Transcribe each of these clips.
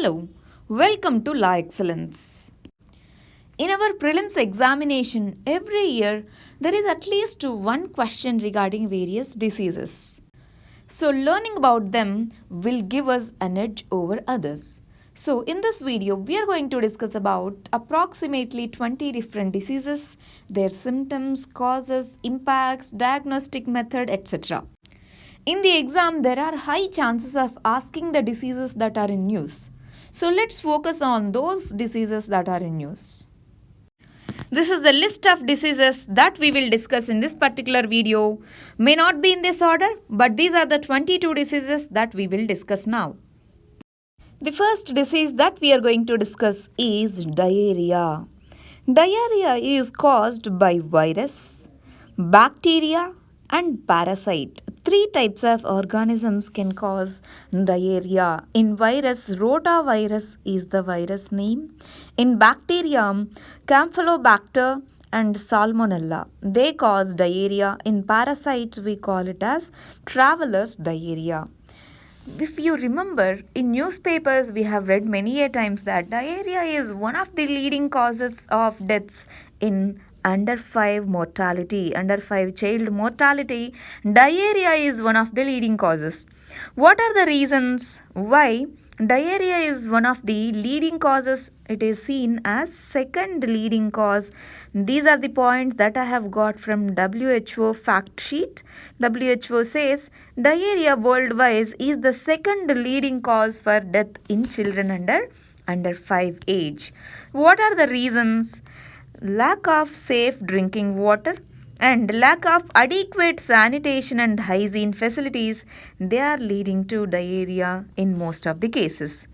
Hello, welcome to La Excellence. In our prelims examination, every year there is at least one question regarding various diseases. So, learning about them will give us an edge over others. So, in this video, we are going to discuss about approximately 20 different diseases, their symptoms, causes, impacts, diagnostic method, etc. In the exam, there are high chances of asking the diseases that are in news. So let's focus on those diseases that are in news. This is the list of diseases that we will discuss in this particular video. May not be in this order, but these are the 22 diseases that we will discuss now. The first disease that we are going to discuss is diarrhea. Diarrhea is caused by virus, bacteria, and parasite. Three types of organisms can cause diarrhea. In virus, rotavirus is the virus name. In bacterium, Campylobacter and Salmonella. They cause diarrhea. In parasites, we call it as traveler's diarrhea. If you remember, in newspapers we have read many a times that diarrhea is one of the leading causes of deaths in under 5 mortality, under 5 child mortality. Diarrhea is one of the leading causes. What are the reasons why diarrhea is one of the leading causes? It is seen as second leading cause. These are the points that I have got from WHO fact sheet. WHO says diarrhea worldwide is the second leading cause for death in children under 5 age. What are the reasons? Lack of safe drinking water and lack of adequate sanitation and hygiene facilities, they are leading to diarrhea in most of the cases.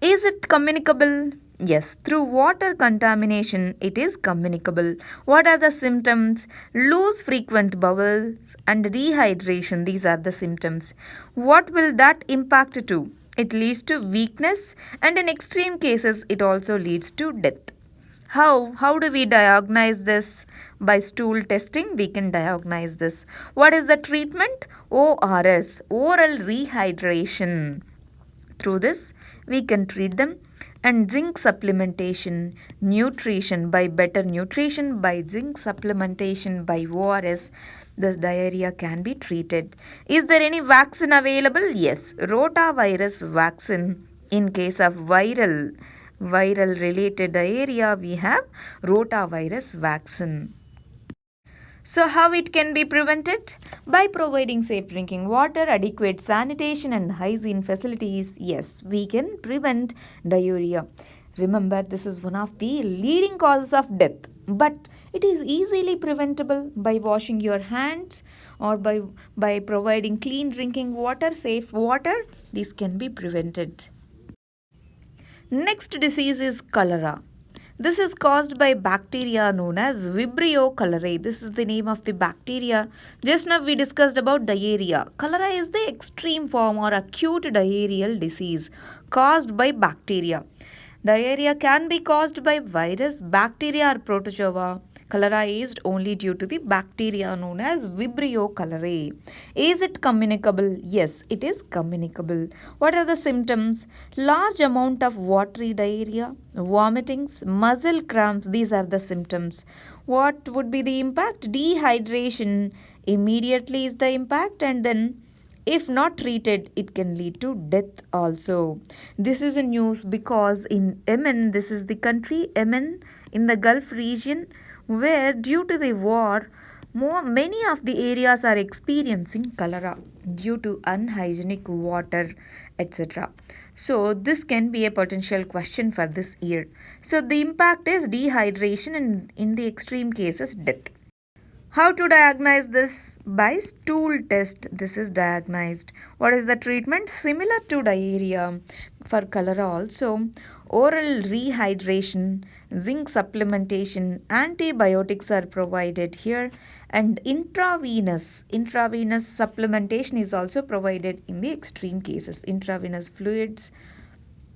Is it communicable? Yes, through water contamination it is communicable. What are the symptoms? Loose frequent bowels and dehydration, these are the symptoms. What will that impact to? It leads to weakness and in extreme cases it also leads to death. How do we diagnose this? By stool testing, we can diagnose this. What is the treatment? ORS, oral rehydration. Through this, we can treat them. And zinc supplementation, nutrition, by better nutrition, by zinc supplementation, by ORS, this diarrhea can be treated. Is there any vaccine available? Yes, rotavirus vaccine. In case of viral related diarrhea, we have rotavirus vaccine. So how it can be prevented? By providing safe drinking water, adequate sanitation and hygiene facilities. Yes, we can prevent diarrhea. Remember, this is one of the leading causes of death, but it is easily preventable by washing your hands or by providing clean drinking water, safe water. This can be prevented. Next disease is cholera. This is caused by bacteria known as Vibrio cholerae. This is the name of the bacteria. Just now we discussed about diarrhea. Cholera is the extreme form or acute diarrheal disease caused by bacteria. Diarrhea can be caused by virus, bacteria or protozoa. Cholera is only due to the bacteria known as Vibrio cholerae. Is it communicable? Yes, it is communicable. What are the symptoms? Large amount of watery diarrhea, vomitings, muscle cramps. These are the symptoms. What would be the impact? Dehydration immediately is the impact, and then if not treated, it can lead to death also. This is a news because in Yemen, this is the country, Yemen, in the Gulf region, where due to the war, many of the areas are experiencing cholera due to unhygienic water, etc. So this can be a potential question for this year. So the impact is dehydration and in the extreme cases, death. How to diagnose this? By stool test, this is diagnosed. What is the treatment? Similar to diarrhea for cholera also. Oral rehydration, zinc supplementation, antibiotics are provided here, and intravenous supplementation is also provided in the extreme cases. Intravenous fluids,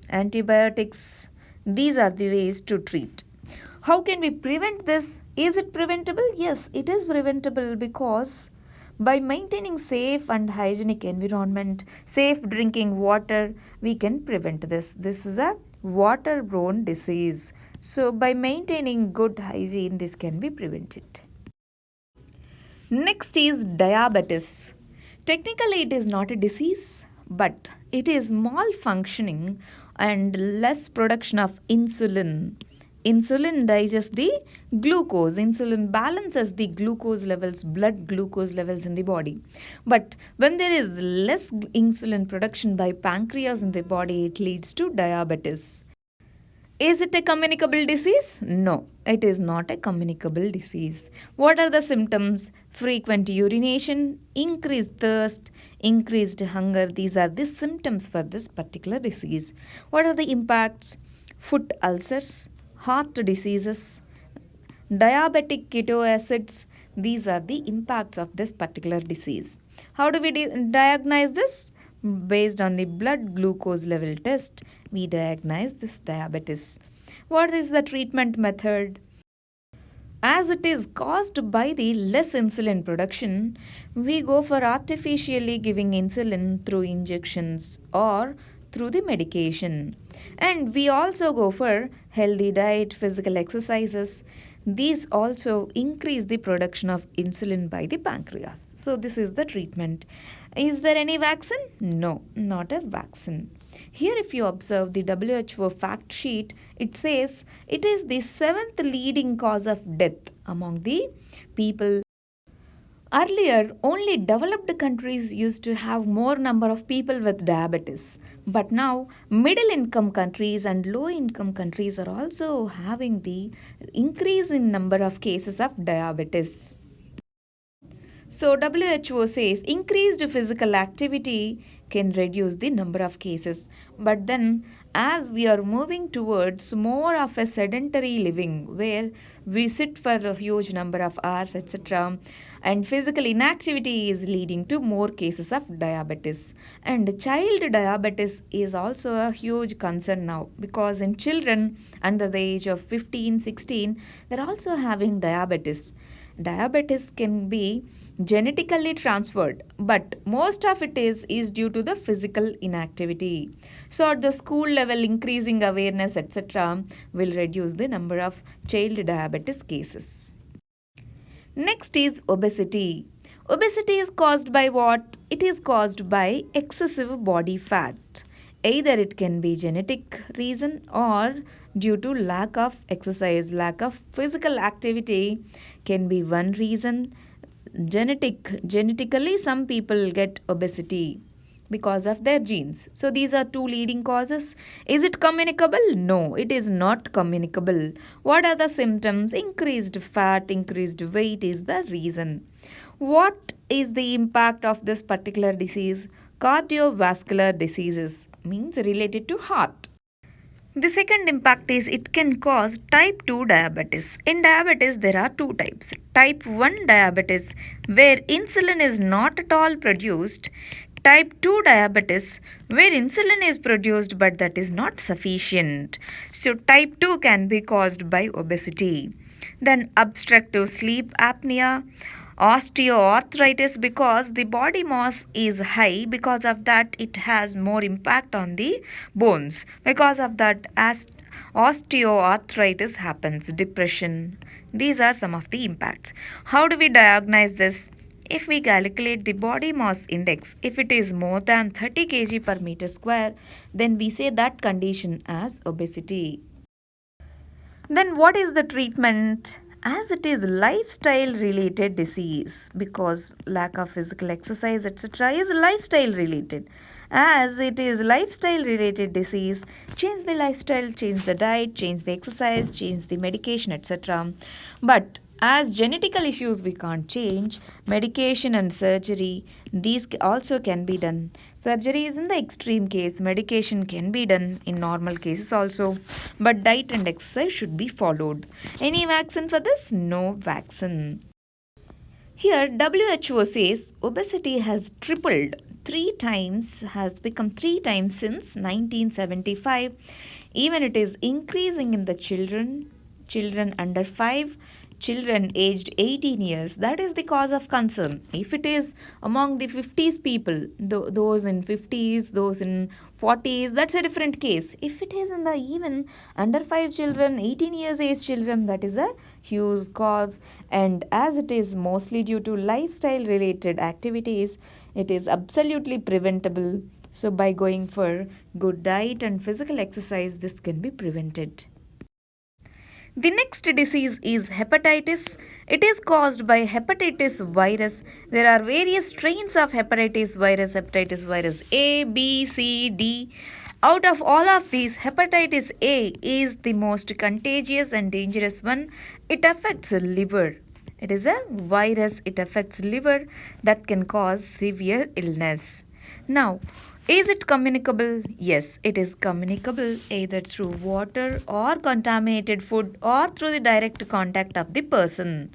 antibiotics, these are the ways to treat. How can we prevent this? Is it preventable? Yes, it is preventable because By maintaining safe and hygienic environment, safe drinking water, we can prevent this. This is a waterborne disease. So by maintaining good hygiene, this can be prevented. Next is diabetes. Technically, it is not a disease, but it is malfunctioning and less production of insulin. Insulin digests the glucose. Insulin balances the glucose levels, blood glucose levels in the body. But when there is less insulin production by pancreas in the body, it leads to diabetes. Is it a communicable disease? No, it is not a communicable disease. What are the symptoms? Frequent urination, increased thirst, increased hunger. These are the symptoms for this particular disease. What are the impacts? Foot ulcers, heart diseases, diabetic ketoacids. These are the impacts of this particular disease. How do we diagnose this? Based on the blood glucose level test, we diagnose this diabetes. What is the treatment method? As it is caused by the less insulin production, we go for artificially giving insulin through injections or through the medication. And we also go for healthy diet, physical exercises. These also increase the production of insulin by the pancreas. So this is the treatment. Is there any vaccine? No, not a vaccine. Here if you observe the WHO fact sheet, it says it is the 7th leading cause of death among the people. Earlier, only developed countries used to have more number of people with diabetes. But now, middle income countries and low income countries are also having the increase in number of cases of diabetes. So WHO says increased physical activity can reduce the number of cases. But then as we are moving towards more of a sedentary living where we sit for a huge number of hours, etc., and physical inactivity is leading to more cases of diabetes. And child diabetes is also a huge concern now because in children under the age of 15, 16, they're also having diabetes. Diabetes can be genetically transferred, but most of it is due to the physical inactivity. So at the school level, increasing awareness, etc., will reduce the number of child diabetes cases. Next is obesity. Obesity is caused by what? It is caused by excessive body fat. Either it can be genetic reason or due to lack of exercise, lack of physical activity can be one reason. Genetically some people get obesity because of their genes. So these are two leading causes. Is it communicable? No, it is not communicable. What are the symptoms? Increased fat, increased weight is the reason. What is the impact of this particular disease? Cardiovascular diseases means related to heart. The second impact is it can cause type 2 diabetes. In diabetes, there are two types. Type 1 diabetes, where insulin is not at all produced. Type 2 diabetes, where insulin is produced but that is not sufficient. So, type 2 can be caused by obesity. Then, obstructive sleep apnea, osteoarthritis, because the body mass is high. Because of that, it has more impact on the bones. Because of that, as osteoarthritis happens, depression. These are some of the impacts. How do we diagnose this? If we calculate the body mass index, if it is more than 30 kg per meter square, then we say that condition as obesity. Then what is the treatment? As it is lifestyle related disease, because lack of physical exercise, etc., is lifestyle related. As it is lifestyle related disease, change the lifestyle, change the diet, change the exercise, change the medication, etc. But as genetical issues we can't change, medication and surgery, these also can be done. Surgery is in the extreme case, medication can be done in normal cases also, but diet and exercise should be followed. Any vaccine for this? No vaccine. Here WHO says obesity has tripled 3 times, has become 3 times since 1975. Even it is increasing in the children under 5, children aged 18 years, that is the cause of concern. If it is among the 50s people, those in 50s, those in 40s, that's a different case. If it is in the even under 5 children, 18 years age children, that is a huge cause. And as it is mostly due to lifestyle related activities, it is absolutely preventable. So by going for good diet and physical exercise, this can be prevented. The next disease is hepatitis. It is caused by hepatitis virus. There are various strains of hepatitis virus A, B, C, D. Out of all of these, hepatitis A is the most contagious and dangerous one. It affects liver. It is a virus, it affects liver that can cause severe illness. Now, is it communicable? Yes, it is communicable either through water or contaminated food or through the direct contact of the person.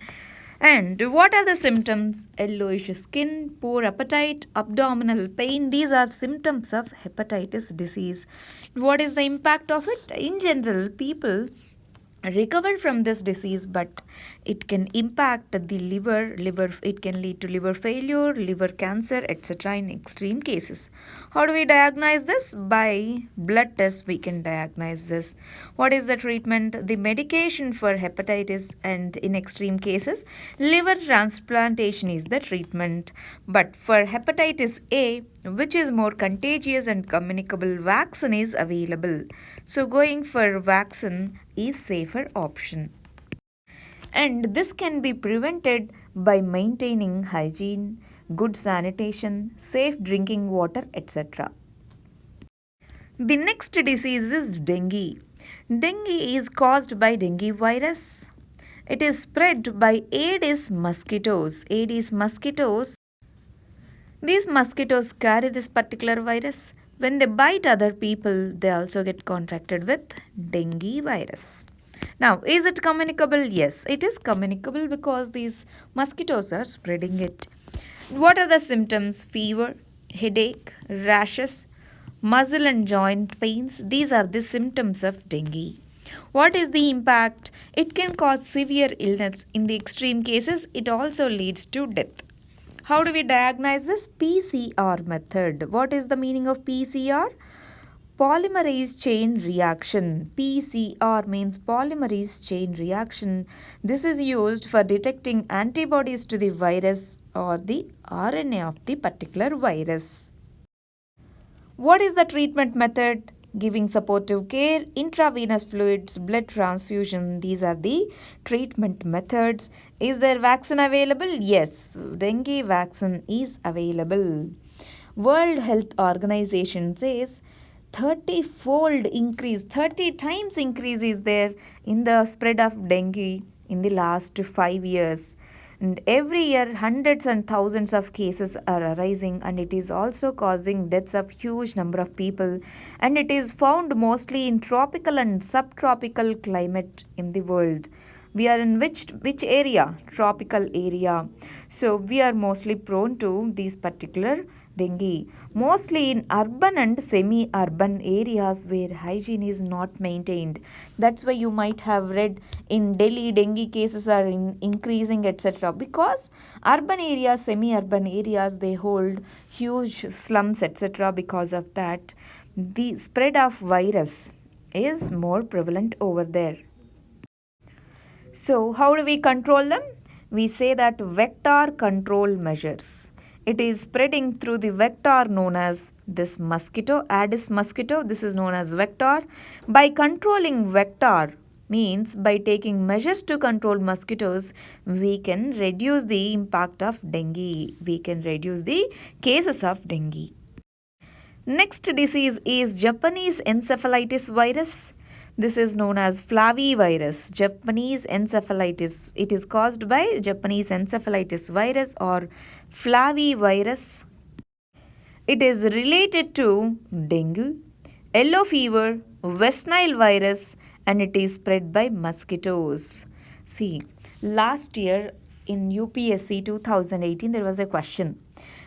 And what are the symptoms? Yellowish skin, poor appetite, abdominal pain. These are symptoms of hepatitis disease. What is the impact of it? In general, people recover from this disease, but it can impact the liver. It can lead to liver failure, liver cancer, etc. in extreme cases. How do we diagnose this? By blood test we can diagnose this. What is the treatment? The medication for hepatitis, and in extreme cases liver transplantation is the treatment. But for hepatitis A, which is more contagious and communicable, vaccine is available. So going for vaccine is safer option. And this can be prevented by maintaining hygiene, good sanitation, safe drinking water, etc. The next disease is dengue. Dengue is caused by dengue virus. It is spread by Aedes mosquitoes. Aedes mosquitoes. These mosquitoes carry this particular virus. When they bite other people, they also get contracted with dengue virus. Now, is it communicable? Yes, it is communicable because these mosquitoes are spreading it. What are the symptoms? Fever, headache, rashes, muscle and joint pains. These are the symptoms of dengue. What is the impact? It can cause severe illness. In the extreme cases, it also leads to death. How do we diagnose this? PCR method. What is the meaning of PCR? Polymerase chain reaction. PCR means polymerase chain reaction. This is used for detecting antibodies to the virus or the RNA of the particular virus. What is the treatment method? Giving supportive care, intravenous fluids, blood transfusion. These are the treatment methods. Is there vaccine available? Yes, dengue vaccine is available. World Health Organization says 30-fold increase, 30 times increase is there in the spread of dengue in the last 5 years. And every year hundreds and thousands of cases are arising, and it is also causing deaths of huge number of people, and it is found mostly in tropical and subtropical climate in the world. We are in which area? Tropical area. So we are mostly prone to these particular dengue, mostly in urban and semi-urban areas where hygiene is not maintained. That's why you might have read in Delhi dengue cases are increasing, etc. Because urban areas, semi-urban areas, they hold huge slums, etc. Because of that, the spread of virus is more prevalent over there. So how do we control them? We say that vector control measures. It is spreading through the vector known as this mosquito, Aedes mosquito. This is known as vector. By controlling vector means by taking measures to control mosquitoes, we can reduce the impact of dengue. We can reduce the cases of dengue. Next disease is Japanese encephalitis virus. This is known as flavivirus, Japanese encephalitis. It is caused by Japanese encephalitis virus or flavivirus. It is related to dengue, yellow fever, West Nile virus, and it is spread by mosquitoes. See, last year in UPSC 2018, there was a question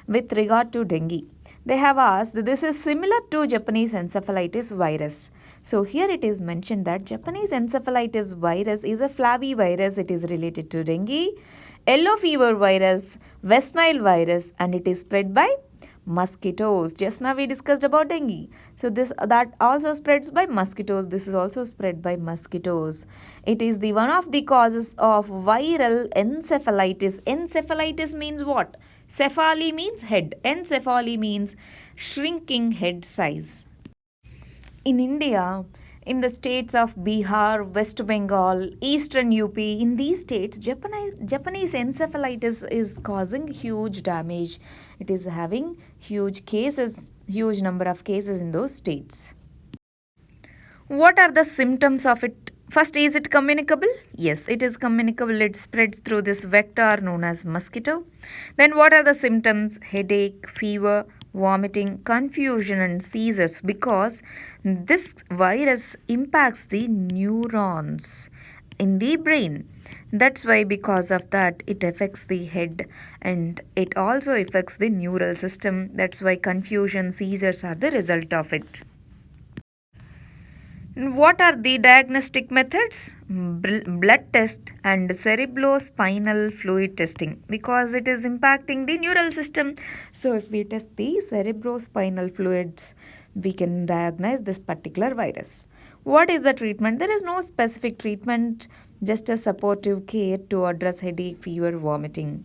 with regard to dengue. They have asked, this is similar to Japanese encephalitis virus. So here it is mentioned that Japanese encephalitis virus is a flavivirus. It is related to dengue, yellow fever virus, West Nile virus, and it is spread by mosquitoes. Just now we discussed about dengue. So that also spreads by mosquitoes. This is also spread by mosquitoes. It is the one of the causes of viral encephalitis. Encephalitis means what? Cephali means head. Encephali means shrinking head size. In India, in the states of Bihar, West Bengal, Eastern UP, in these states, Japanese encephalitis is causing huge damage. It is having huge number of cases in those states. What are the symptoms of it? First, is it communicable? Yes, it is communicable. It spreads through this vector known as mosquito. Then what are the symptoms? Headache, fever, vomiting, confusion and seizures, because this virus impacts the neurons in the brain. That's why, because of that, it affects the head and it also affects the neural system. That's why confusion, seizures are the result of it. What are the diagnostic methods? Blood test and cerebrospinal fluid testing, because it is impacting the neural system. So if we test the cerebrospinal fluids, we can diagnose this particular virus. What is the treatment? There is no specific treatment, just a supportive care to address headache, fever, vomiting.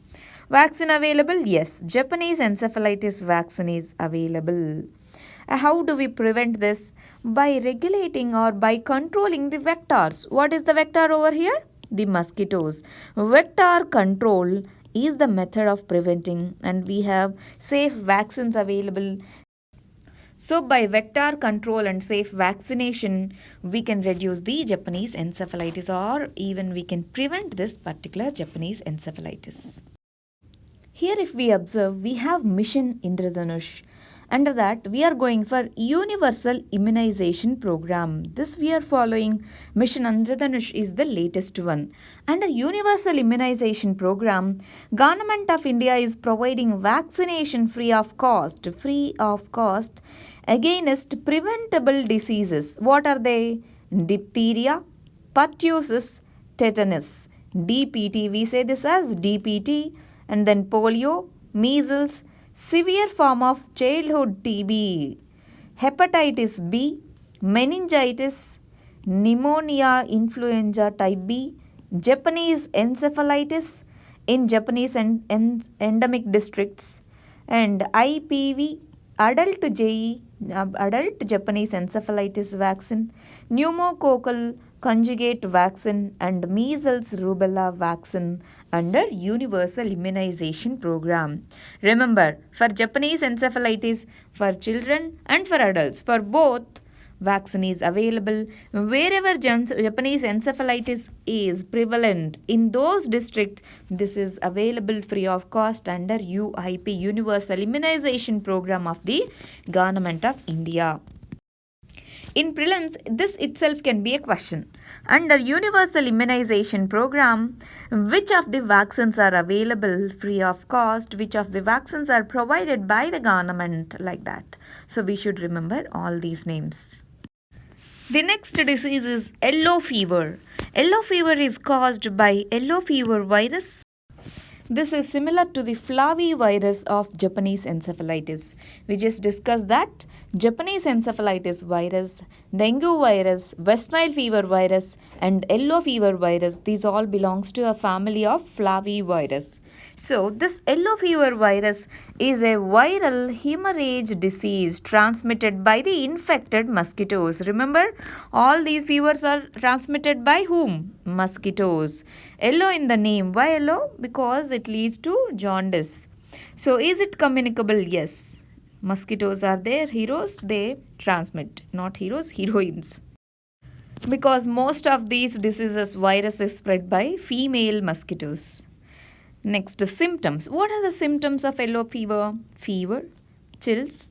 Vaccine available? Yes, Japanese encephalitis vaccine is available. How do we prevent this? By regulating or by controlling the vectors. What is the vector over here? The mosquitoes. Vector control is the method of preventing, and we have safe vaccines available. So by vector control and safe vaccination, we can reduce the Japanese encephalitis, or even we can prevent this particular Japanese encephalitis. Here if we observe, we have Mission Indradhanush. Under that, we are going for universal immunization program. This we are following. Mission Indradhanush is the latest one. Under universal immunization program, Government of India is providing vaccination free of cost against preventable diseases. What are they? Diphtheria, pertussis, tetanus. DPT, we say this as DPT, and then polio, measles, severe form of childhood TB, hepatitis B, meningitis, pneumonia, influenza type B, Japanese encephalitis in Japanese endemic districts, and IPV, adult Japanese encephalitis vaccine, pneumococcal conjugate vaccine, and measles rubella vaccine under universal immunization program. Remember, for Japanese encephalitis, for children and for adults, for both, vaccine is available. Wherever Japanese encephalitis is prevalent, in those districts, this is available free of cost under UIP, Universal Immunization Program of the Government of India. In prelims, this itself can be a question. Under Universal Immunization Program, which of the vaccines are available free of cost? Which of the vaccines are provided by the government, like that? So we should remember all these names. The next disease is yellow fever. Yellow fever is caused by yellow fever virus. This is similar to the flavivirus of Japanese encephalitis. We just discussed that Japanese encephalitis virus, dengue virus, West Nile fever virus, and yellow fever virus, these all belongs to a family of flavivirus. So this yellow fever virus is a viral hemorrhage disease transmitted by the infected mosquitoes. Remember, all these fevers are transmitted by whom? Mosquitoes. Yellow in the name. Why yellow? Because it leads to jaundice. So is it communicable? Yes. Mosquitoes are their heroes. They transmit. Not heroes, heroines. Because most of these diseases, virus is spread by female mosquitoes. Next, symptoms. What are the symptoms of yellow fever? Fever, chills,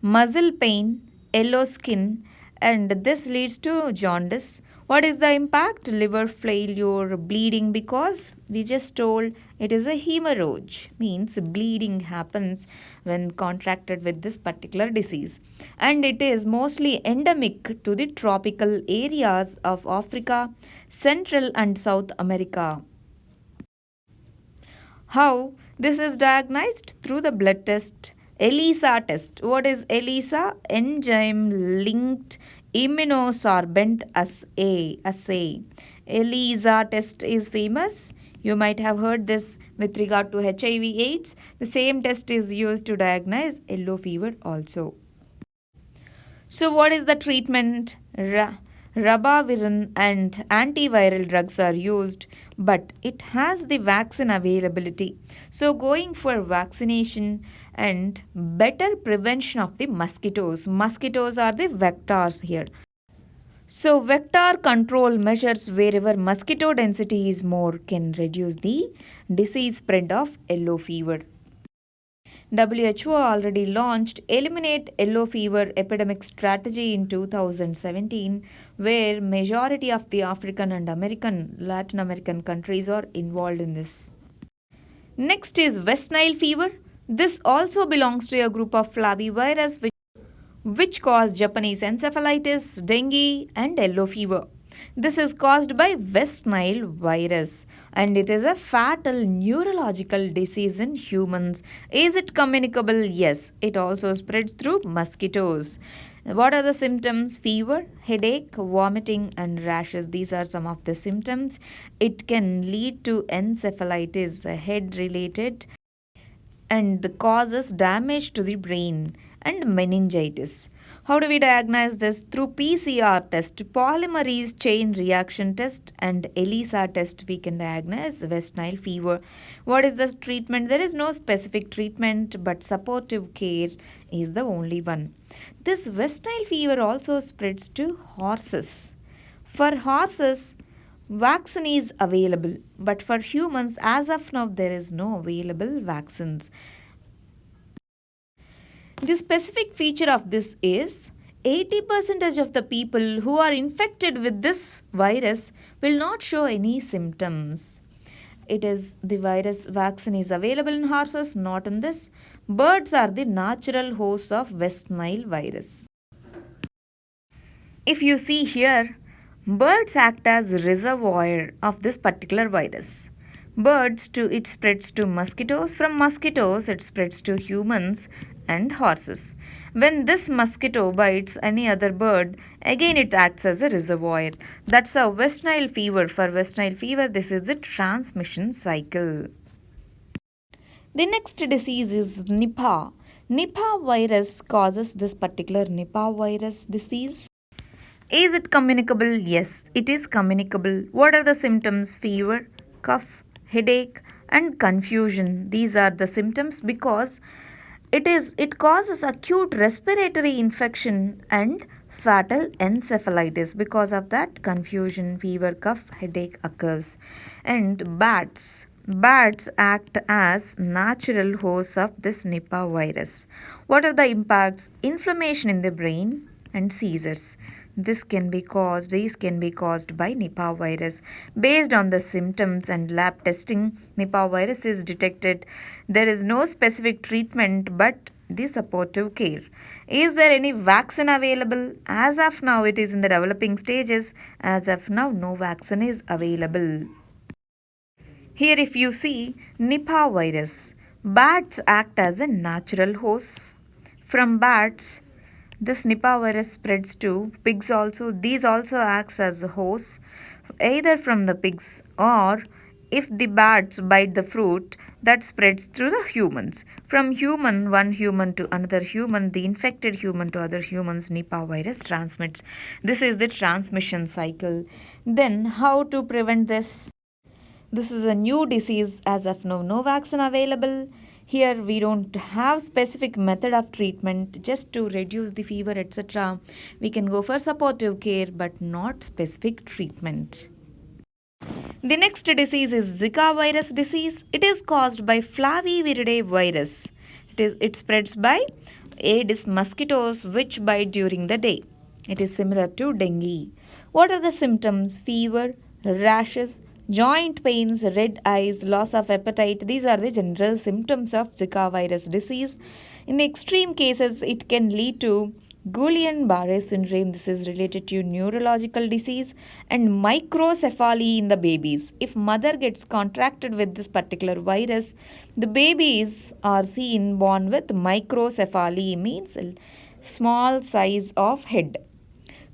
muscle pain, yellow skin, and this leads to jaundice. What is the impact? Liver failure, bleeding, because we just told It is a hemorrhage, means bleeding happens when contracted with this particular disease. And it is mostly endemic to the tropical areas of Africa, Central and South America. How this is diagnosed? Through the blood test, ELISA test. What is ELISA? Enzyme linked immunosorbent assay. ELISA test is famous. You might have heard this with regard to HIV/AIDS. The same test is used to diagnose yellow fever also. So what is the treatment? Ribavirin and antiviral drugs are used, but it has the vaccine availability. So going for vaccination and better prevention of the mosquitoes. Mosquitoes are the vectors here. So vector control measures wherever mosquito density is more can reduce the disease spread of yellow fever. WHO already launched Eliminate Yellow Fever Epidemic Strategy in 2017, where majority of the African and Latin American countries are involved in this. Next is West Nile fever. This also belongs to a group of flavivirus which cause Japanese encephalitis, dengue and yellow fever. This is caused by West Nile virus and it is a fatal neurological disease in humans. Is it communicable? Yes. It also spreads through mosquitoes. What are the symptoms? Fever, headache, vomiting and rashes. These are some of the symptoms. It can lead to encephalitis, head related, and causes damage to the brain, and meningitis. How do we diagnose this? Through PCR test, polymerase chain reaction test and ELISA test we can diagnose West Nile fever. What is the treatment? There is no specific treatment but supportive care is the only one. This West Nile fever also spreads to horses. For horses, vaccine is available, but for humans as of now there is no available vaccines. The specific feature of this is 80% of the people who are infected with this virus will not show any symptoms. It is the virus vaccine is available in horses, not in this. Birds are the natural hosts of West Nile virus. If you see here, birds act as reservoir of this particular virus. Birds it spreads to mosquitoes. From mosquitoes it spreads to humans and horses. When this mosquito bites any other bird, again it acts as a reservoir. That's how West Nile fever. For West Nile fever, this is the transmission cycle. The next disease is Nipah. Nipah virus causes this particular Nipah virus disease. Is it communicable? Yes, it is communicable. What are the symptoms? Fever, cough, headache and confusion. These are the symptoms because it causes acute respiratory infection and fatal encephalitis. Because of that, confusion, fever, cough, headache occurs. And bats act as natural hosts of this Nipah virus. What are the impacts? Inflammation in the brain and seizures. These can be caused by Nipah virus. Based on the symptoms and lab testing, Nipah virus is detected. There is no specific treatment but the supportive care. Is there any vaccine available? As of now, it is in the developing stages. As of now, no vaccine is available. Here if you see Nipah virus, bats act as a natural host. From bats, this Nipah virus spreads to pigs also. These also acts as a host either from the pigs or if the bats bite the fruit, that spreads through the humans. From one human to another human, the infected human to other humans, Nipah virus transmits. This is the transmission cycle. Then how to prevent this? This is a new disease. As of now, no vaccine available. Here we don't have specific method of treatment just to reduce the fever, etc. We can go for supportive care but not specific treatment. The next disease is Zika virus disease. It is caused by Flaviviridae virus. It spreads by Aedes mosquitoes which bite during the day. It is similar to dengue. What are the symptoms? Fever, rashes, joint pains, red eyes, loss of appetite. These are the general symptoms of Zika virus disease. In the extreme cases, it can lead to Guillain-Barré syndrome. This is related to neurological disease, and microcephaly in the babies. If mother gets contracted with this particular virus, the babies are seen born with microcephaly, means small size of head.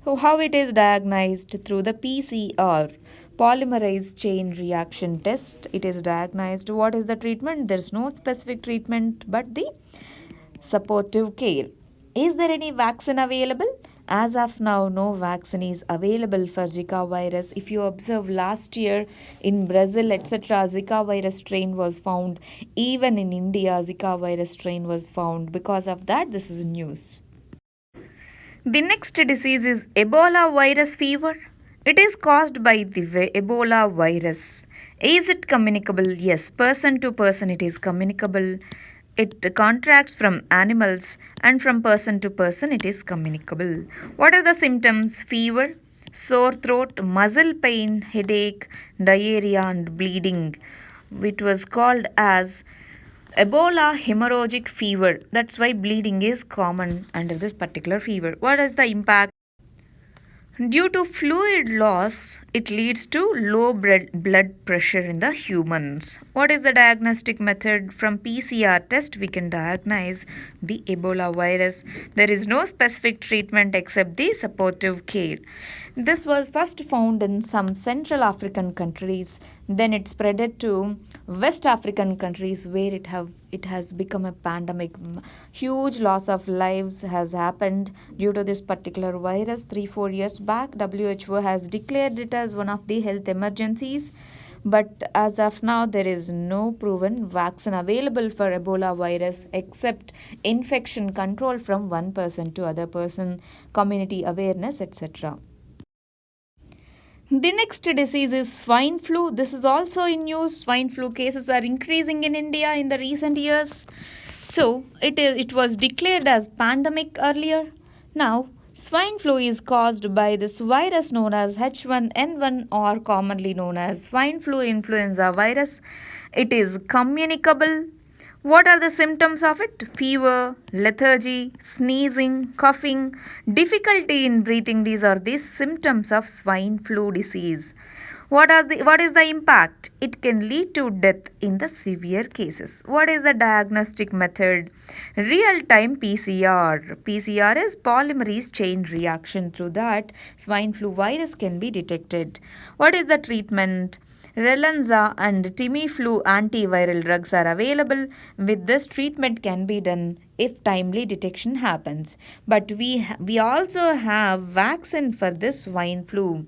So how it is diagnosed? Through the PCR, polymerase chain reaction test. It is diagnosed. What is the treatment? There is no specific treatment but the supportive care. Is there any vaccine available? As of now, no vaccine is available for Zika virus. If you observe last year in Brazil, etc., Zika virus strain was found. Even in India, Zika virus strain was found. Because of that, this is news. The next disease is Ebola virus fever. It is caused by the Ebola virus. Is it communicable? Yes, person to person it is communicable. It contracts from animals, and from person to person it is communicable. What are the symptoms? Fever, sore throat, muscle pain, headache, diarrhea and bleeding. It was called as Ebola hemorrhagic fever. That's why bleeding is common under this particular fever. What is the impact? Due to fluid loss, it leads to low blood pressure in the humans. What is the diagnostic method? From PCR test, we can diagnose the Ebola virus. There is no specific treatment except the supportive care. This was first found in some Central African countries. Then it spread to West African countries where it has become a pandemic. Huge loss of lives has happened due to this particular virus. 3-4 years back, WHO has declared it as one of the health emergencies. But as of now, there is no proven vaccine available for Ebola virus except infection control from one person to other person, community awareness, etc. The next disease is swine flu. This is also in news. Swine flu cases are increasing in India in the recent years. So it was declared as pandemic earlier. Now swine flu is caused by this virus known as H1N1, or commonly known as swine flu influenza virus. It is communicable. What are the symptoms of it? Fever, lethargy, sneezing, coughing, difficulty in breathing. These are the symptoms of swine flu disease. What is the impact? It can lead to death in the severe cases. What is the diagnostic method? Real-time PCR. PCR is polymerase chain reaction. Through that, swine flu virus can be detected. What is the treatment? Relenza and Tamiflu antiviral drugs are available. With this, treatment can be done if timely detection happens. But we also have vaccine for this swine flu.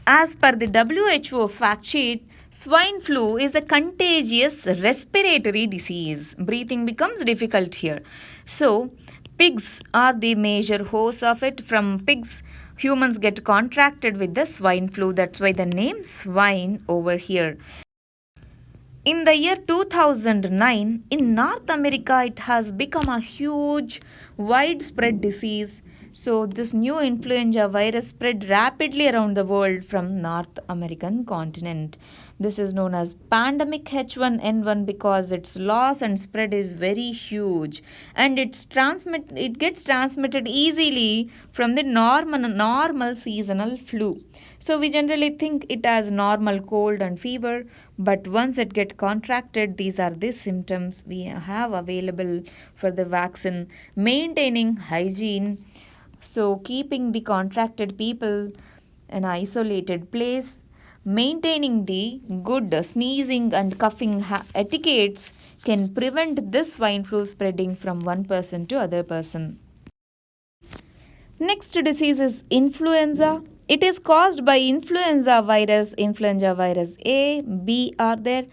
As per the WHO fact sheet, swine flu is a contagious respiratory disease. Breathing becomes difficult here. So, pigs are the major hosts of it. From pigs, humans get contracted with the swine flu. That's why the name swine over here. In the year 2009, in North America, it has become a huge, widespread disease. So, this new influenza virus spread rapidly around the world from North American continent. This is known as pandemic H1N1 because its loss and spread is very huge, and it gets transmitted easily from the normal seasonal flu. So we generally think it as normal cold and fever, but once it gets contracted, these are the symptoms we have available for the vaccine. Maintaining hygiene, so keeping the contracted people in an isolated place, maintaining the good sneezing and coughing etiquettes can prevent this swine flu spreading from one person to other person. Next disease is influenza. It is caused by influenza virus A, B are there.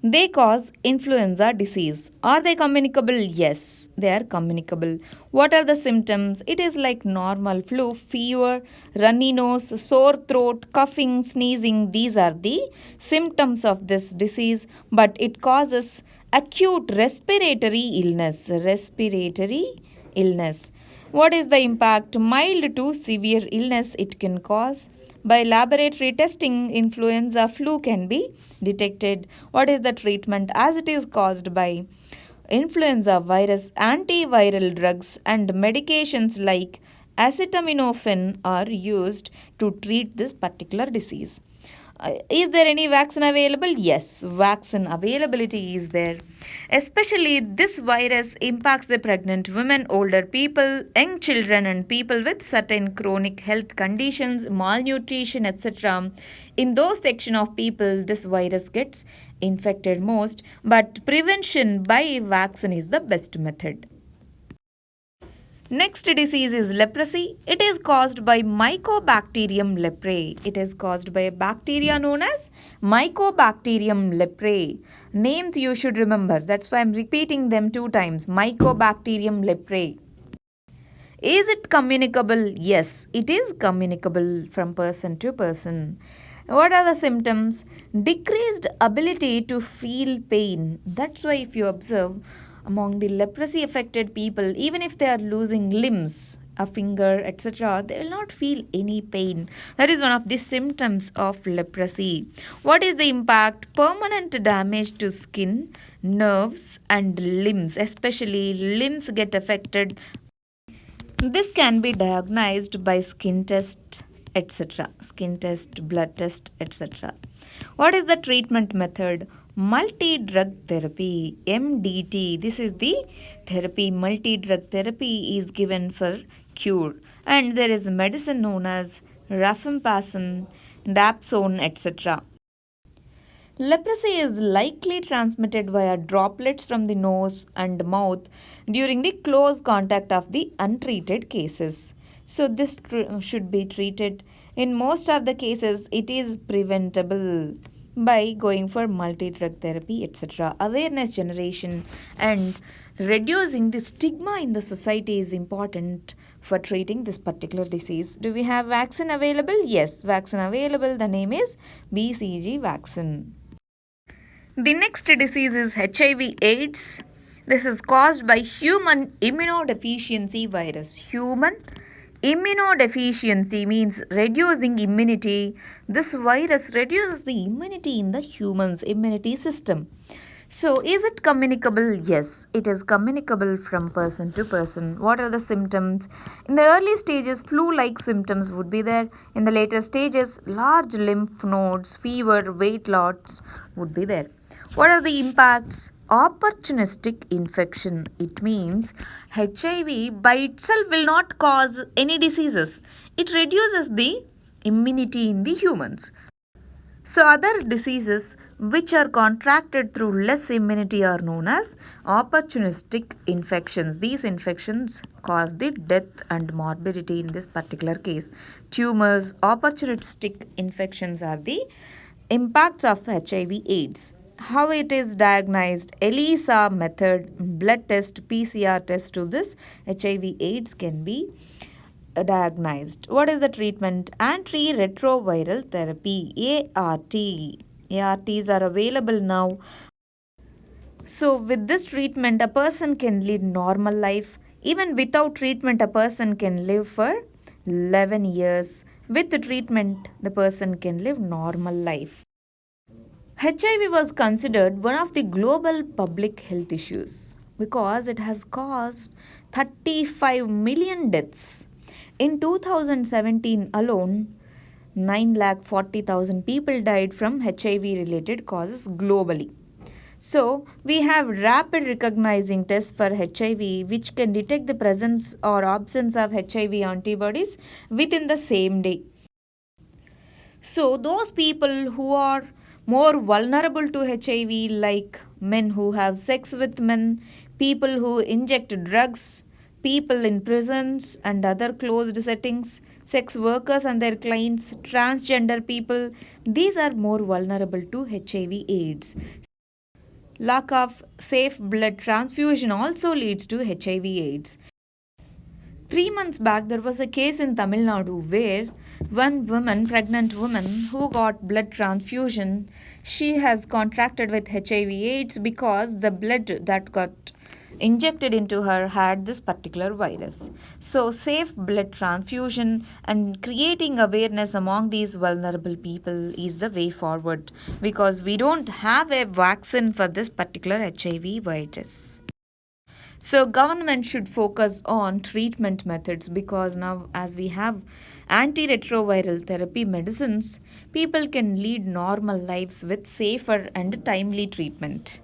They cause influenza disease. Are they communicable? Yes, they are communicable. What are the symptoms? It is like normal flu, fever, runny nose, sore throat, coughing, sneezing. These are the symptoms of this disease, but it causes acute respiratory illness. What is the impact? Mild to severe illness it can cause, By laboratory testing, influenza flu can be detected. What is the treatment? As it is caused by influenza virus, antiviral drugs and medications like acetaminophen are used to treat this particular disease. Is there any vaccine available? Yes, vaccine availability is there. Especially this virus impacts the pregnant women, older people, young children and people with certain chronic health conditions, malnutrition, etc. In those section of people, this virus gets infected most, but prevention by vaccine is the best method. Next disease is leprosy. It is caused by Mycobacterium leprae. It is caused by a bacteria known as Mycobacterium leprae. Names you should remember. That's why I'm repeating them 2 times. Mycobacterium leprae. Is it communicable? Yes, it is communicable from person to person. What are the symptoms? Decreased ability to feel pain. That's why if you observe, among the leprosy affected people, even if they are losing limbs, a finger, etc., they will not feel any pain. That is one of the symptoms of leprosy. What is the impact? Permanent damage to skin, nerves and limbs, especially limbs get affected. This can be diagnosed by skin test, etc. Skin test, blood test, etc. What is the treatment method? Multi-drug therapy, MDT. This is the therapy. Multi-drug therapy is given for cure. And there is medicine known as rifampicin, dapsone, etc. Leprosy is likely transmitted via droplets from the nose and mouth during the close contact of the untreated cases. So this should be treated. In most of the cases, it is preventable by going for multi-drug therapy, etc. Awareness generation and reducing the stigma in the society is important for treating this particular disease. Do we have vaccine available? Yes, vaccine available. The name is BCG vaccine. The next disease is HIV AIDS. This is caused by human immunodeficiency virus. Human immunodeficiency means reducing immunity. This virus reduces the immunity in the human's immunity system. So, is it communicable? Yes, it is communicable from person to person. What are the symptoms? In the early stages, flu-like symptoms would be there. In the later stages, large lymph nodes, fever, weight loss would be there. What are the impacts? Opportunistic infection. It means HIV by itself will not cause any diseases. It reduces the immunity in the humans. So other diseases which are contracted through less immunity are known as opportunistic infections. These infections cause the death and morbidity in this particular case. Tumors, opportunistic infections are the impacts of HIV AIDS. How it is diagnosed? ELISA method, blood test, PCR test to this HIV AIDS can be diagnosed. What is the treatment? Antiretroviral therapy, ART. ARTs are available now. So with this treatment, a person can lead normal life. Even without treatment, a person can live for 11 years. With the treatment, the person can live normal life. HIV was considered one of the global public health issues because it has caused 35 million deaths. In 2017 alone, 940,000 people died from HIV related causes globally. So, we have rapid recognizing tests for HIV which can detect the presence or absence of HIV antibodies within the same day. So, those people who are more vulnerable to HIV, like men who have sex with men, people who inject drugs, people in prisons and other closed settings, sex workers and their clients, transgender people, these are more vulnerable to HIV AIDS. Lack of safe blood transfusion also leads to HIV AIDS. 3 months back, there was a case in Tamil Nadu where one woman, pregnant woman, who got blood transfusion, she has contracted with HIV AIDS because the blood that got injected into her had this particular virus. So, safe blood transfusion and creating awareness among these vulnerable people is the way forward, because we don't have a vaccine for this particular HIV virus. So government should focus on treatment methods, because now as we have antiretroviral therapy medicines, people can lead normal lives with safer and timely treatment.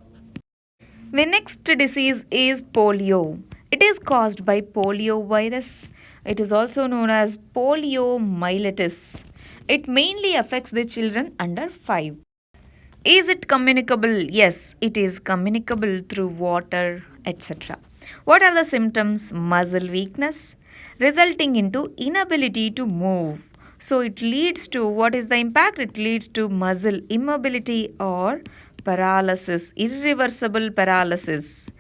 The next disease is polio. It is caused by polio virus. It is also known as poliomyelitis. It mainly affects the children under 5. Is it communicable? Yes, it is communicable through water, etc. What are the symptoms? Muscle weakness, resulting into inability to move. So it leads to, what is the impact? It leads to muscle immobility or paralysis, irreversible paralysis.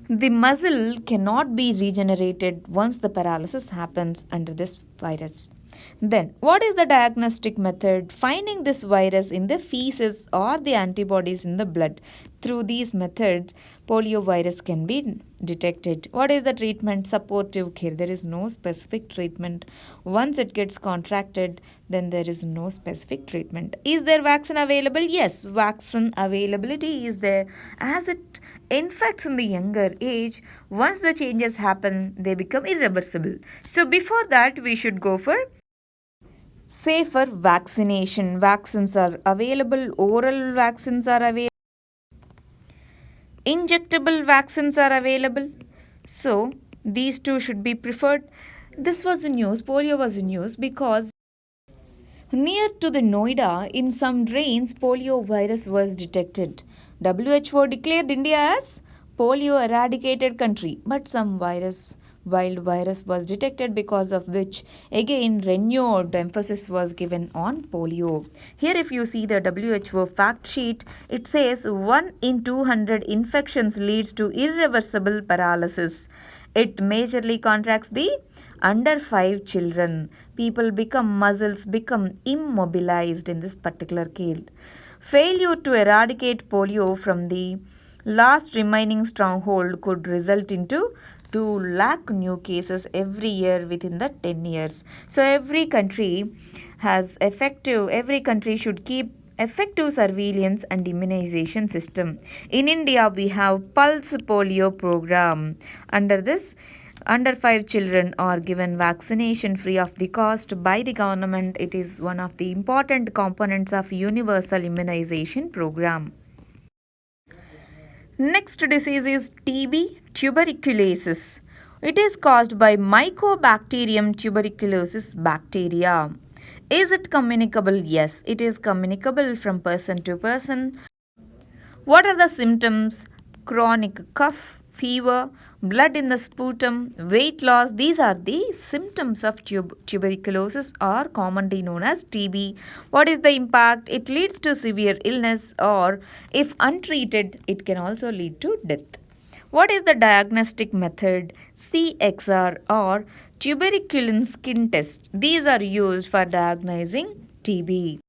The muscle cannot be regenerated once the paralysis happens under this virus. Then, what is the diagnostic method? Finding this virus in the feces or the antibodies in the blood. Through these methods, polio virus can be detected. What is the treatment? Supportive care. There is no specific treatment. Once it gets contracted, then there is no specific treatment. Is there vaccine available? Yes, vaccine availability is there. As it infects in the younger age, once the changes happen, they become irreversible. So before that, we should go for safer vaccination. Vaccines are available, oral vaccines are available, injectable vaccines are available. So these two should be preferred. This was the news, polio was the news, because near to the Noida, in some drains, polio virus was detected. WHO declared India as polio eradicated country, but some wild virus was detected, because of which again renewed emphasis was given on polio. Here if you see the WHO fact sheet, it says 1 in 200 infections leads to irreversible paralysis. It majorly contracts the under 5 children. Muscles become immobilized in this particular case. Failure to eradicate polio from the last remaining stronghold could result into 2 lakh new cases every year within the 10 years. So every country should keep effective surveillance and immunization system. In India, we have Pulse Polio program. Under this, under 5 children are given vaccination free of the cost by the government. It is one of the important components of universal immunization program. Next disease is TB, tuberculosis. It is caused by Mycobacterium tuberculosis bacteria. Is it communicable? Yes, it is communicable from person to person. What are the symptoms? Chronic cough, fever, blood in the sputum, weight loss. These are the symptoms of tuberculosis, or commonly known as TB. What is the impact? It leads to severe illness, or if untreated, it can also lead to death. What is the diagnostic method? CXR or tuberculin skin test. These are used for diagnosing TB.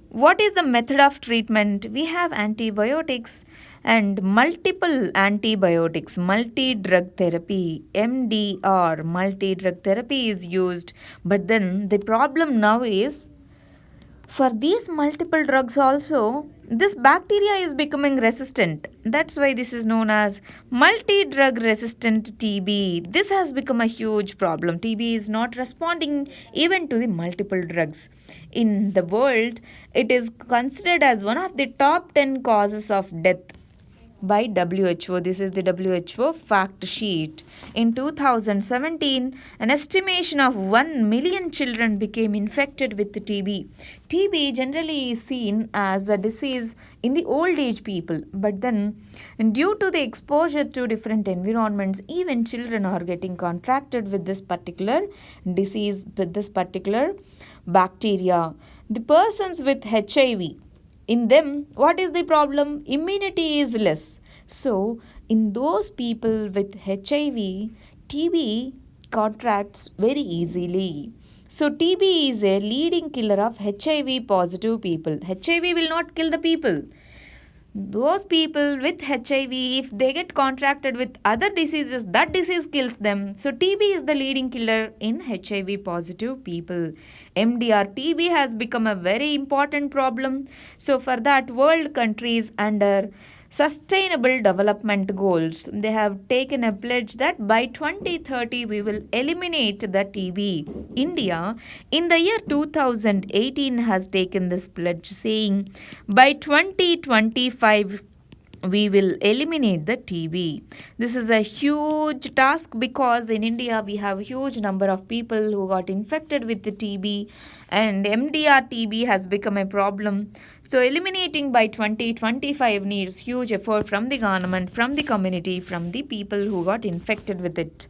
What is the method of treatment? We have antibiotics and multiple antibiotics. Multi-drug therapy, MDR, multi-drug therapy is used. But then the problem now is, for these multiple drugs also, this bacteria is becoming resistant. That's why this is known as multi-drug resistant TB. This has become a huge problem. TB is not responding even to the multiple drugs. In the world, it is considered as one of the top 10 causes of death by WHO. This is the WHO fact sheet. In 2017, an estimation of 1 million children became infected with TB. TB generally is seen as a disease in the old age people, but then due to the exposure to different environments, even children are getting contracted with this particular disease, with this particular bacteria. The persons with HIV, in them, what is the problem? Immunity is less. So, in those people with HIV, TB contracts very easily. So, TB is a leading killer of HIV positive people. HIV will not kill the people. Those people with HIV, if they get contracted with other diseases, that disease kills them. So TB is the leading killer in HIV positive people. MDR TB has become a very important problem. So for that, world countries under Sustainable Development Goals, they have taken a pledge that by 2030 we will eliminate the TB. India in the year 2018 has taken this pledge, saying by 2025 we will eliminate the TB. This is a huge task because in India we have a huge number of people who got infected with the TB, and MDR TB has become a problem. So eliminating by 2025 needs huge effort from the government, from the community, from the people who got infected with it.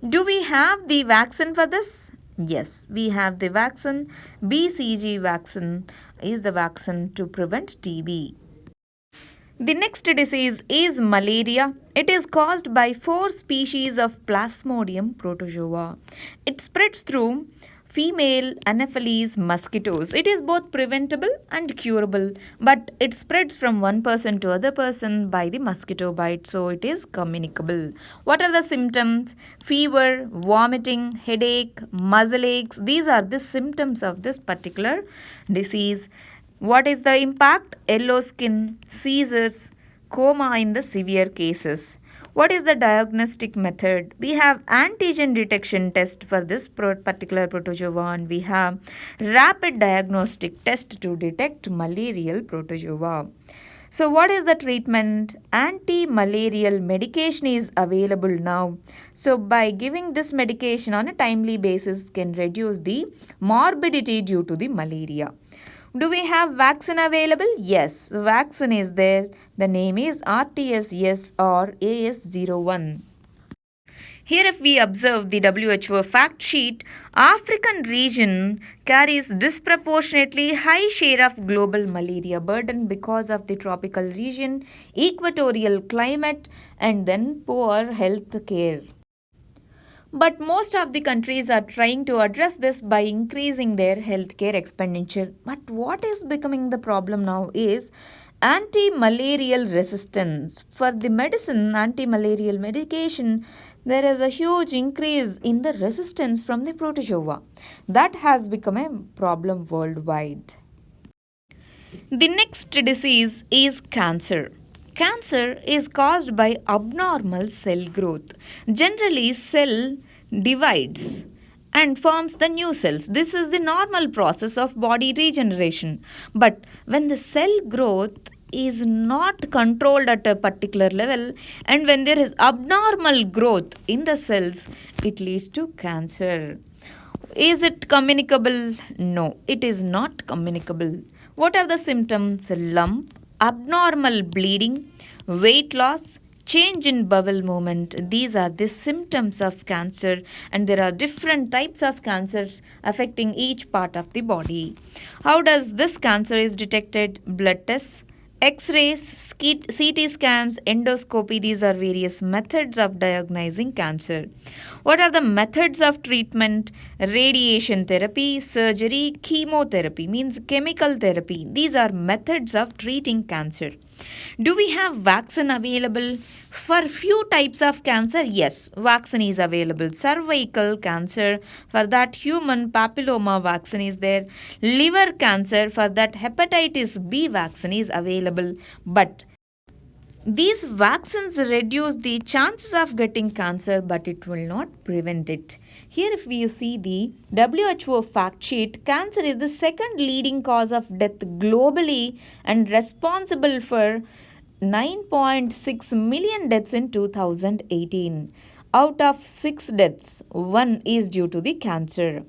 Do we have the vaccine for this? Yes, we have the vaccine. BCG vaccine is the vaccine to prevent TB. The next disease is malaria. It is caused by 4 species of Plasmodium protozoa. It spreads through female Anopheles mosquitoes. It is both preventable and curable, but it spreads from one person to other person by the mosquito bite, so it is communicable. What are the symptoms? Fever, vomiting, headache, muscle aches. These are the symptoms of this particular disease. What is the impact? Yellow skin, seizures, coma in the severe cases. What is the diagnostic method? We have antigen detection test for this particular protozoa, and we have rapid diagnostic test to detect malarial protozoa. So what is the treatment? Anti-malarial medication is available now. So by giving this medication on a timely basis can reduce the morbidity due to the malaria. Do we have vaccine available? Yes, vaccine is there. The name is RTS or AS01. Here if we observe the WHO fact sheet, African region carries disproportionately high share of global malaria burden because of the tropical region, equatorial climate, and then poor health care. But most of the countries are trying to address this by increasing their healthcare expenditure. But what is becoming the problem now is anti-malarial resistance. For the medicine, anti-malarial medication, there is a huge increase in the resistance from the protozoa. That has become a problem worldwide. The next disease is cancer. Cancer is caused by abnormal cell growth. Generally, cell divides and forms the new cells. This is the normal process of body regeneration. But when the cell growth is not controlled at a particular level and when there is abnormal growth in the cells, it leads to cancer. Is it communicable? No, it is not communicable. What are the symptoms? Lump, abnormal bleeding, weight loss, change in bowel movement. These are the symptoms of cancer, and there are different types of cancers affecting each part of the body. How does this cancer is detected? Blood tests, X-rays, CT scans, endoscopy. These are various methods of diagnosing cancer. What are the methods of treatment? Radiation therapy, surgery, chemotherapy, means chemical therapy. These are methods of treating cancer. Do we have vaccine available? For few types of cancer, yes, vaccine is available. Cervical cancer, for that human papilloma vaccine is there. Liver cancer, for that hepatitis B vaccine is available. But these vaccines reduce the chances of getting cancer, but it will not prevent it. Here if we see the WHO fact sheet, cancer is the second leading cause of death globally and responsible for 9.6 million deaths in 2018. Out of 6 deaths, 1 is due to the cancer.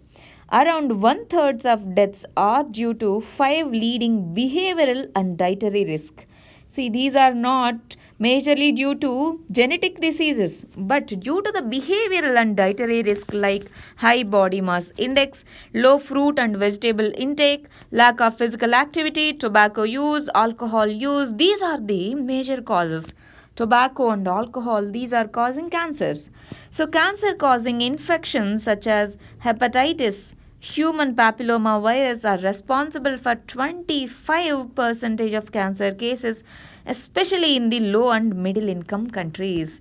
Around 1/3 of deaths are due to 5 leading behavioral and dietary risks. See, these are not majorly due to genetic diseases, but due to the behavioral and dietary risk like high body mass index, low fruit and vegetable intake, lack of physical activity, tobacco use, alcohol use. These are the major causes. Tobacco and alcohol, these are causing cancers. So cancer causing infections such as hepatitis, human papilloma virus are responsible for 25% of cancer cases, especially in the low and middle income countries.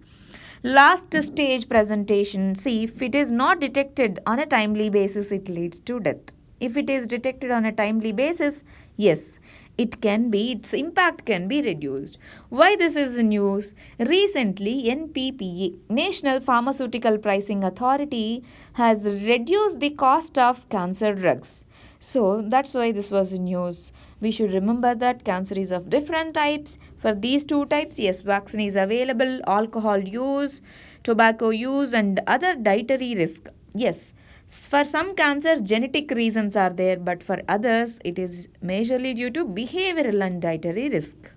Last stage presentation, see, if it is not detected on a timely basis, it leads to death. If it is detected on a timely basis, yes, its impact can be reduced. Why this is news? Recently, NPPA, National Pharmaceutical Pricing Authority, has reduced the cost of cancer drugs. So that's why this was news. We should remember that cancer is of different types. For these two types, yes, vaccine is available. Alcohol use, tobacco use, and other dietary risk. Yes, for some cancers, genetic reasons are there, but for others, it is majorly due to behavioral and dietary risk.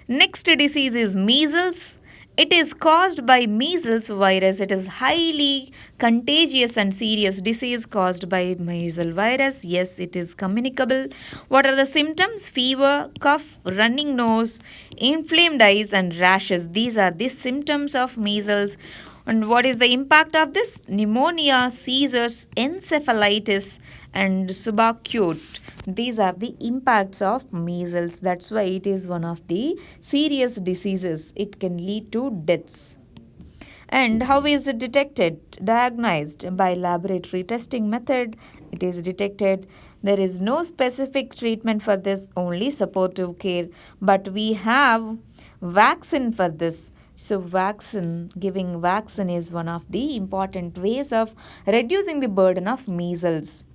Next disease is measles. It is caused by measles virus. It is highly contagious and serious disease caused by measles virus. Yes, it is communicable. What are the symptoms? Fever, cough, running nose, inflamed eyes and rashes. These are the symptoms of measles. And what is the impact of this? Pneumonia, seizures, encephalitis and subacute. These are the impacts of measles. That's why it is one of the serious diseases. It can lead to deaths. And how is it detected? Diagnosed by laboratory testing method. It is detected. There is no specific treatment for this, only supportive care. But we have vaccine for this. So giving vaccine is one of the important ways of reducing the burden of measles.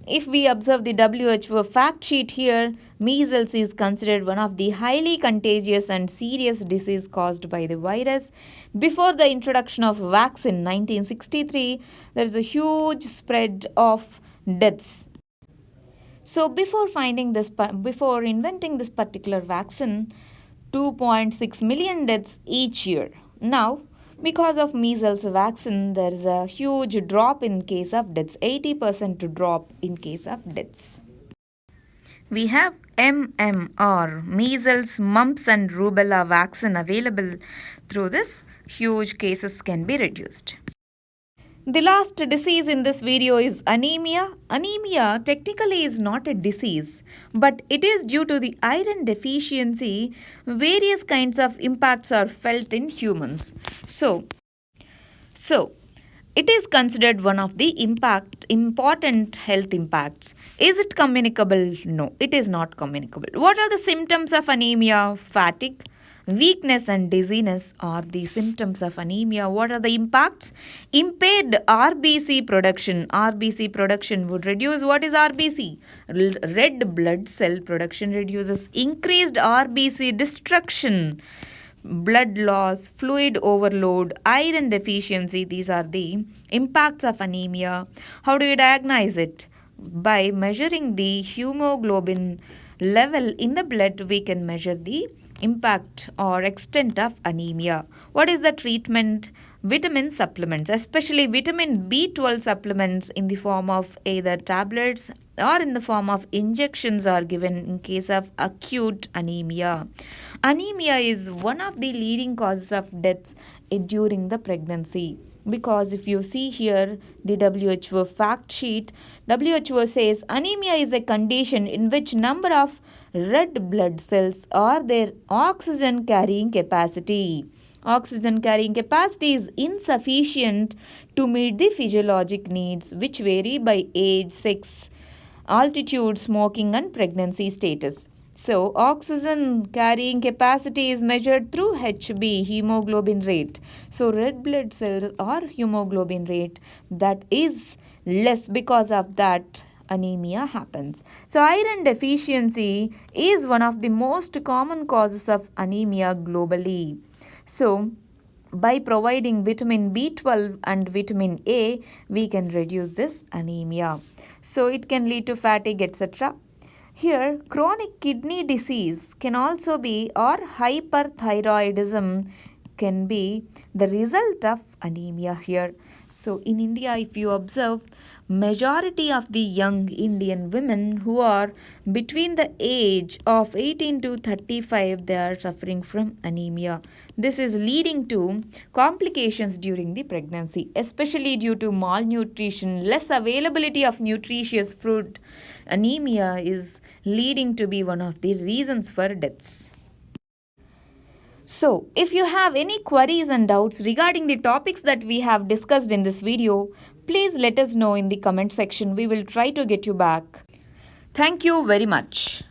If we observe the WHO fact sheet here, measles is considered one of the highly contagious and serious disease caused by the virus. Before the introduction of vaccine in 1963, there is a huge spread of deaths. So before inventing this particular vaccine, 2.6 million deaths each year. Now, because of measles vaccine, there is a huge drop in case of deaths, 80% drop in case of deaths. We have MMR, measles, mumps and rubella vaccine available. Through this, huge cases can be reduced. The last disease in this video is anemia. Anemia technically is not a disease, but it is due to the iron deficiency. Various kinds of impacts are felt in humans. So it is considered one of the important health impacts. Is it communicable? No, it is not communicable. What are the symptoms of anemia? Fatigue, weakness and dizziness are the symptoms of anemia. What are the impacts? Impaired RBC production. RBC production would reduce. What is RBC? Red blood cell production reduces. Increased RBC destruction, blood loss, fluid overload, iron deficiency. These are the impacts of anemia. How do you diagnose it? By measuring the hemoglobin level in the blood, we can measure the impact or extent of anemia. What is the treatment? Vitamin supplements, especially vitamin B12 supplements in the form of either tablets or in the form of injections are given in case of acute anemia. Anemia is one of the leading causes of deaths during the pregnancy. Because if you see here the WHO fact sheet, WHO says anemia is a condition in which number of red blood cells or their oxygen carrying capacity. Oxygen carrying capacity is insufficient to meet the physiologic needs, which vary by age, sex, altitude, smoking and pregnancy status. So, oxygen carrying capacity is measured through HB, hemoglobin rate. So, red blood cells or hemoglobin rate that is less, because of that anemia happens. So, iron deficiency is one of the most common causes of anemia globally. So, by providing vitamin B12 and vitamin A, we can reduce this anemia. So, it can lead to fatigue, etc. Here, chronic kidney disease can also be, or hyperthyroidism can be the result of anemia here. So in India, if you observe, majority of the young Indian women who are between the age of 18 to 35, they are suffering from anemia. This is leading to complications during the pregnancy, especially due to malnutrition, less availability of nutritious food. Anemia is leading to be one of the reasons for deaths. So, if you have any queries and doubts regarding the topics that we have discussed in this video, please let us know in the comment section. We will try to get you back. Thank you very much.